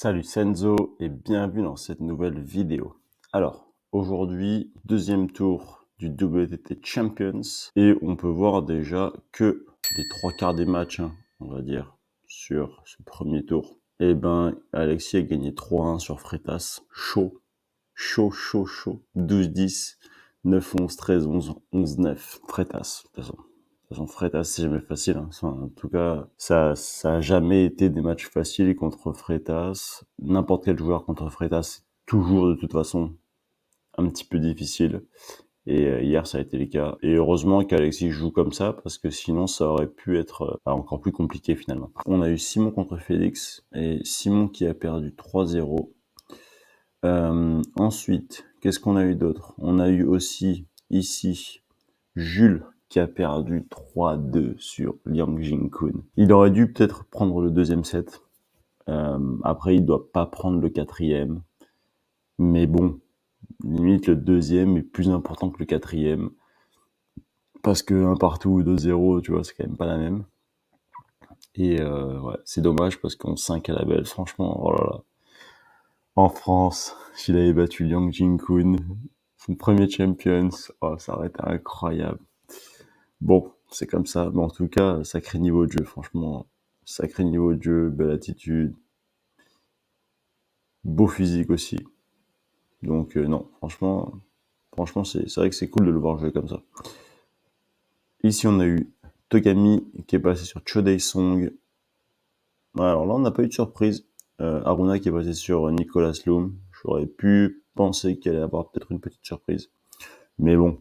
Salut Senzo et bienvenue dans cette nouvelle vidéo. Alors, aujourd'hui, deuxième tour du WTT Champions et on peut voir déjà que les trois quarts des matchs, on va dire, sur ce premier tour. Eh ben, Alexis a gagné 3-1 sur Freitas. Chaud. 12-10, 9-11, 13-11, 11-9. Freitas, de toute façon, Freitas, c'est jamais facile. En tout cas, ça a jamais été des matchs faciles contre Freitas. N'importe quel joueur contre Freitas, c'est toujours de toute façon un petit peu difficile. Et hier, ça a été le cas. Et heureusement qu'Alexis joue comme ça, parce que sinon, ça aurait pu être encore plus compliqué finalement. On a eu Simon contre Félix, et Simon qui a perdu 3-0. Ensuite, qu'est-ce qu'on a eu d'autre? On a eu aussi, ici, Jules qui a perdu 3-2 sur Liang Jingkun. Il aurait dû peut-être prendre le deuxième set. Après, il doit pas prendre le quatrième. Mais bon, limite le deuxième est plus important que le quatrième. Parce que un partout ou 2-0, tu vois, c'est quand même pas la même. Et ouais, c'est dommage parce qu'on 5 à la belle, franchement, oh là là. En France, s'il avait battu Liang Jingkun, son premier Champions, oh, ça aurait été incroyable. Bon, c'est comme ça. Mais en tout cas, sacré niveau de jeu, franchement. Sacré niveau de jeu, belle attitude. Beau physique aussi. Donc non, franchement, c'est vrai que c'est cool de le voir jouer comme ça. Ici, on a eu Togami qui est passé sur Chodei Song. Alors là, on n'a pas eu de surprise. Aruna qui est passé sur Nicolas Loom. J'aurais pu penser qu'il allait avoir peut-être une petite surprise. Mais bon,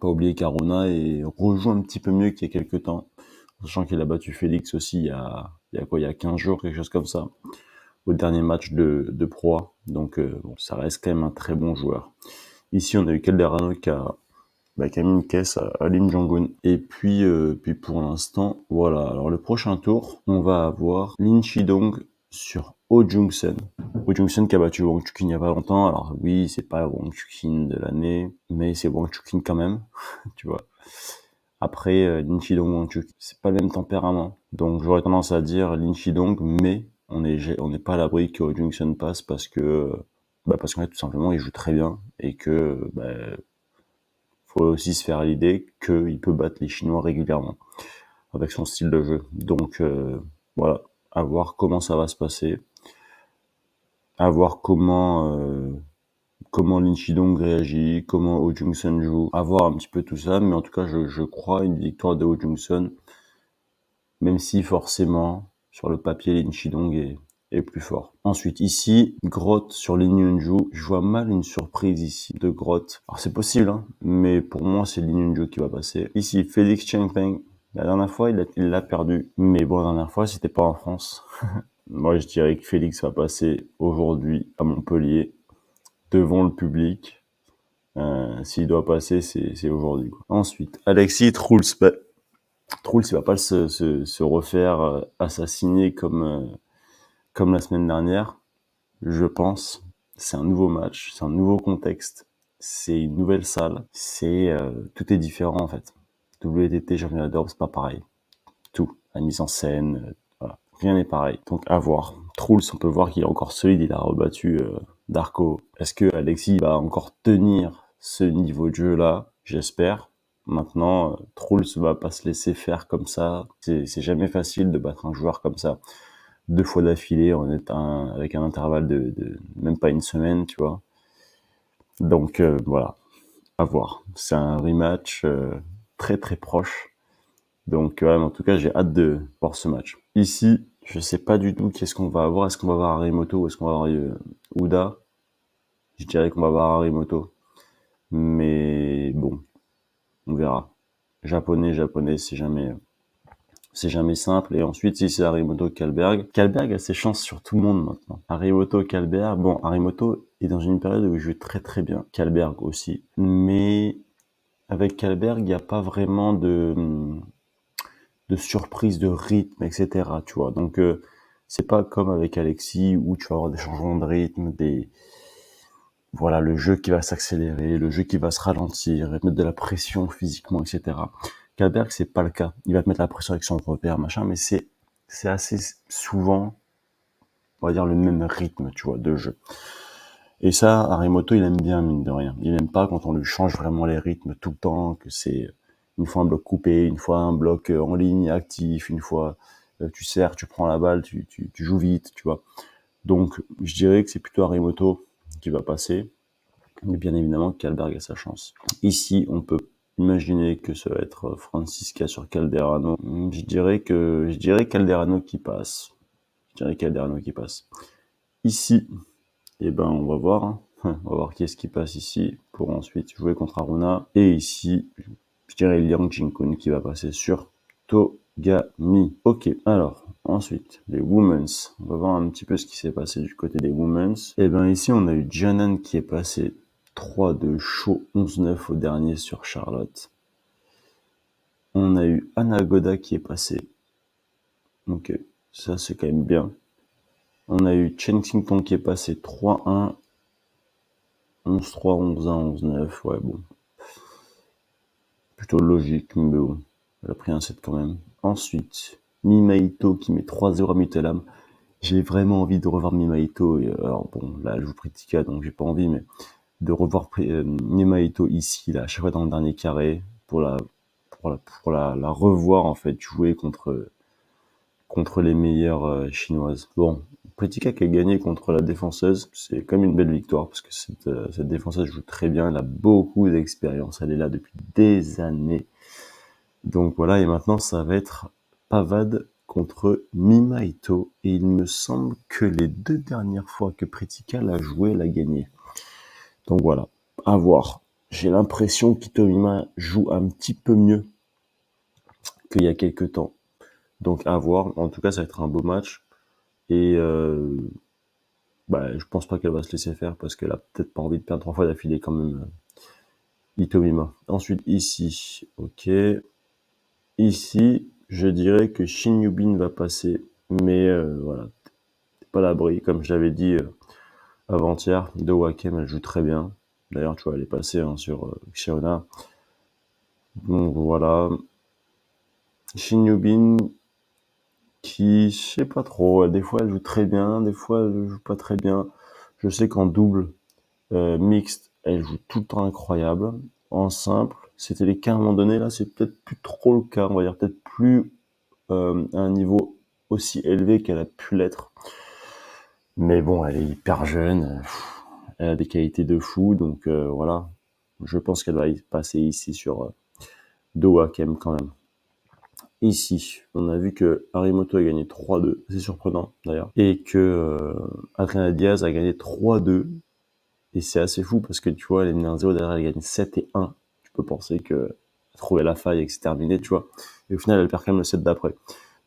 pas oublier qu'Aruna rejoue un petit peu mieux qu'il y a quelques temps. Sachant qu'il a battu Félix aussi il y a 15 jours, quelque chose comme ça, au dernier match de Pro. Donc bon, ça reste quand même un très bon joueur. Ici, on a eu Calderano qui a mis une caisse à Lim Jong-un. Et puis pour l'instant, voilà. Alors le prochain tour, on va avoir Lin Chidong sur Oh Jung-sen. Oh Jung-sen qui a battu Wang Chuqin il n'y a pas longtemps. Alors oui, c'est pas Wang Chuqin de l'année, mais c'est Wang Chuqin quand même, tu vois. Après, Lin Chidong, Wang Chuqin, c'est pas le même tempérament. Donc j'aurais tendance à dire Lin Chidong, mais on n'est pas à l'abri que Oh Jung-sen passe parce qu'en fait, tout simplement, il joue très bien et que faut aussi se faire l'idée qu'il peut battre les Chinois régulièrement avec son style de jeu. Donc voilà, à voir comment ça va se passer, à voir comment Lin Chidong réagit, comment Oh Jung-sun joue, à voir un petit peu tout ça. Mais en tout cas, je crois une victoire de Oh Jung-sun, même si forcément sur le papier Lin Chidong est plus fort. Ensuite, ici, Grotte sur Lin Yunju. Je vois mal une surprise ici de Grotte. Alors c'est possible, mais pour moi, c'est Lin Yunju qui va passer. Ici, Félix Chengpeng. La dernière fois, il l'a perdu. Mais bon, la dernière fois, c'était pas en France. Moi, je dirais que Félix va passer aujourd'hui à Montpellier, devant le public. S'il doit passer, c'est aujourd'hui. Ensuite, Alexis Truls. Truls, il va pas se refaire assassiner comme la semaine dernière, je pense. C'est un nouveau match, c'est un nouveau contexte, c'est une nouvelle salle, tout est différent en fait. WTT, championnat d'Europe, c'est pas pareil. Tout, la mise en scène, voilà, rien n'est pareil. Donc à voir. Truls, on peut voir qu'il est encore solide, il a rebattu Darko. Est-ce que Alexis va encore tenir ce niveau de jeu là? J'espère. Maintenant, Truls va pas se laisser faire comme ça. C'est jamais facile de battre un joueur comme ça 2 fois d'affilée avec un intervalle de même pas une semaine, tu vois. Donc voilà, à voir. C'est un rematch très très proche. Donc ouais, en tout cas, j'ai hâte de voir ce match. Ici, je sais pas du tout qu'est-ce qu'on va avoir. Est-ce qu'on va avoir Harimoto ou est-ce qu'on va avoir Uda? Je dirais qu'on va avoir Harimoto. Mais bon, on verra. Japonais, c'est jamais simple. Et ensuite, si c'est Harimoto Kalberg, Kalberg a ses chances sur tout le monde maintenant. Harimoto Kalberg, bon, Harimoto est dans une période où il joue très très bien. Kalberg aussi. Mais avec Kalberg, il n'y a pas vraiment de surprise de rythme, etc. Tu vois. Donc, c'est pas comme avec Alexis où tu vas avoir des changements de rythme, voilà, le jeu qui va s'accélérer, le jeu qui va se ralentir, il va te mettre de la pression physiquement, etc. Kalberg, c'est pas le cas. Il va te mettre la pression avec son repère, machin, mais c'est assez souvent on va dire, le même rythme, tu vois, de jeu. Et ça, Harimoto, il aime bien, mine de rien. Il aime pas quand on lui change vraiment les rythmes tout le temps, que c'est une fois un bloc coupé, une fois un bloc en ligne actif, une fois tu sers, tu prends la balle, tu joues vite, tu vois. Donc, je dirais que c'est plutôt Harimoto qui va passer. Mais bien évidemment, Kalberg a sa chance. Ici, on peut imaginer que ça va être Francisca sur Calderano. Je dirais Calderano qui passe. Je dirais Calderano qui passe. Ici, eh ben, on va voir. Hein. On va voir qui est-ce qui passe ici pour ensuite jouer contre Aruna. Et ici, je dirais Liang Jinkun qui va passer sur Togami. Ok, alors, ensuite, les Women's. On va voir un petit peu ce qui s'est passé du côté des Women's. Et ben ici, on a eu Jianan qui est passé 3-2 chaud 11-9 au dernier sur Charlotte. On a eu Anna Goda qui est passé. Donc ça c'est quand même bien. On a eu Chen Xingtong qui est passé 3-1, 11-3, 11-1, 11-9. Ouais bon. Plutôt logique, mais bon. Elle a pris un set quand même. Ensuite, Mimaito qui met 3-0 à Mutelam. J'ai vraiment envie de revoir Mimaito. Alors bon, là elle joue Pritika donc j'ai pas envie, mais de revoir Mimaito ici, là, à chaque fois dans le dernier carré, pour la revoir, en fait, jouer contre les meilleures chinoises. Bon, Pritika qui a gagné contre la défenseuse, c'est quand même une belle victoire, parce que cette défenseuse joue très bien, elle a beaucoup d'expérience, elle est là depuis des années. Donc voilà, et maintenant, ça va être Pavad contre Mimaito, et il me semble que les 2 dernières fois que Pritika l'a joué, elle a gagné. Donc voilà, à voir. J'ai l'impression qu'Itomima joue un petit peu mieux qu'il y a quelques temps. Donc à voir. En tout cas, ça va être un beau match. Et je pense pas qu'elle va se laisser faire parce qu'elle a peut-être pas envie de perdre 3 fois d'affilée quand même. Itomima. Ensuite ici, ok. Ici, je dirais que Shin Yubin va passer, mais voilà, c'est pas l'abri. Comme je l'avais dit avant-hier, de Wakem, elle joue très bien. D'ailleurs, tu vois, elle est passée sur Xiona. Donc voilà. Shin Yubin, qui, je sais pas trop, des fois elle joue très bien, des fois elle joue pas très bien. Je sais qu'en double mixte, elle joue tout le temps incroyable. En simple, c'était les cas à un moment donné, là c'est peut-être plus trop le cas, on va dire peut-être plus à un niveau aussi élevé qu'elle a pu l'être. Mais bon, elle est hyper jeune, elle a des qualités de fou, donc voilà. Je pense qu'elle va y passer ici sur Dohakem quand même. Ici, on a vu que Harimoto a gagné 3-2, c'est surprenant d'ailleurs, et que Adriana Diaz a gagné 3-2, et c'est assez fou parce que tu vois, elle est menée 1-0, derrière elle gagne 7-1, tu peux penser que trouver la faille et que c'est terminé, tu vois, et au final elle perd quand même le set d'après.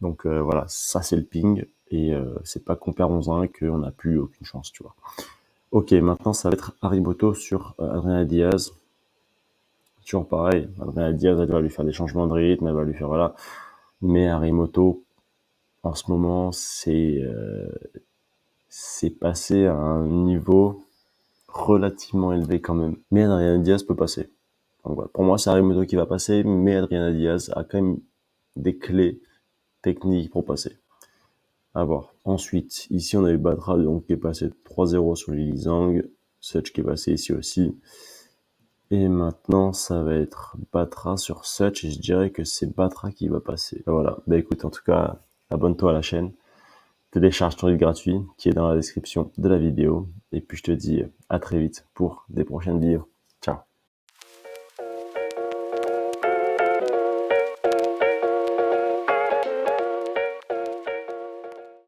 Donc voilà, ça c'est le ping, et c'est pas qu'on perd 11-1 qu'on n'a plus aucune chance, tu vois. Ok, maintenant ça va être Harimoto sur Adriana Diaz. Toujours pareil, Adriana Diaz, elle va lui faire des changements de rythme, elle va lui faire voilà. Mais Harimoto, en ce moment, c'est passé à un niveau relativement élevé quand même. Mais Adriana Diaz peut passer. Donc voilà. Pour moi, c'est Harimoto qui va passer, mais Adriana Diaz a quand même des clés techniques pour passer. À voir. Ensuite, ici, on a eu Batra donc, qui est passé 3-0 sur Lily Zhang. Such qui est passé ici aussi. Et maintenant, ça va être Batra sur Such, et je dirais que c'est Batra qui va passer. Et voilà. Bah écoute, en tout cas, abonne-toi à la chaîne. Télécharge ton livre gratuit qui est dans la description de la vidéo. Et puis je te dis à très vite pour des prochaines vidéos.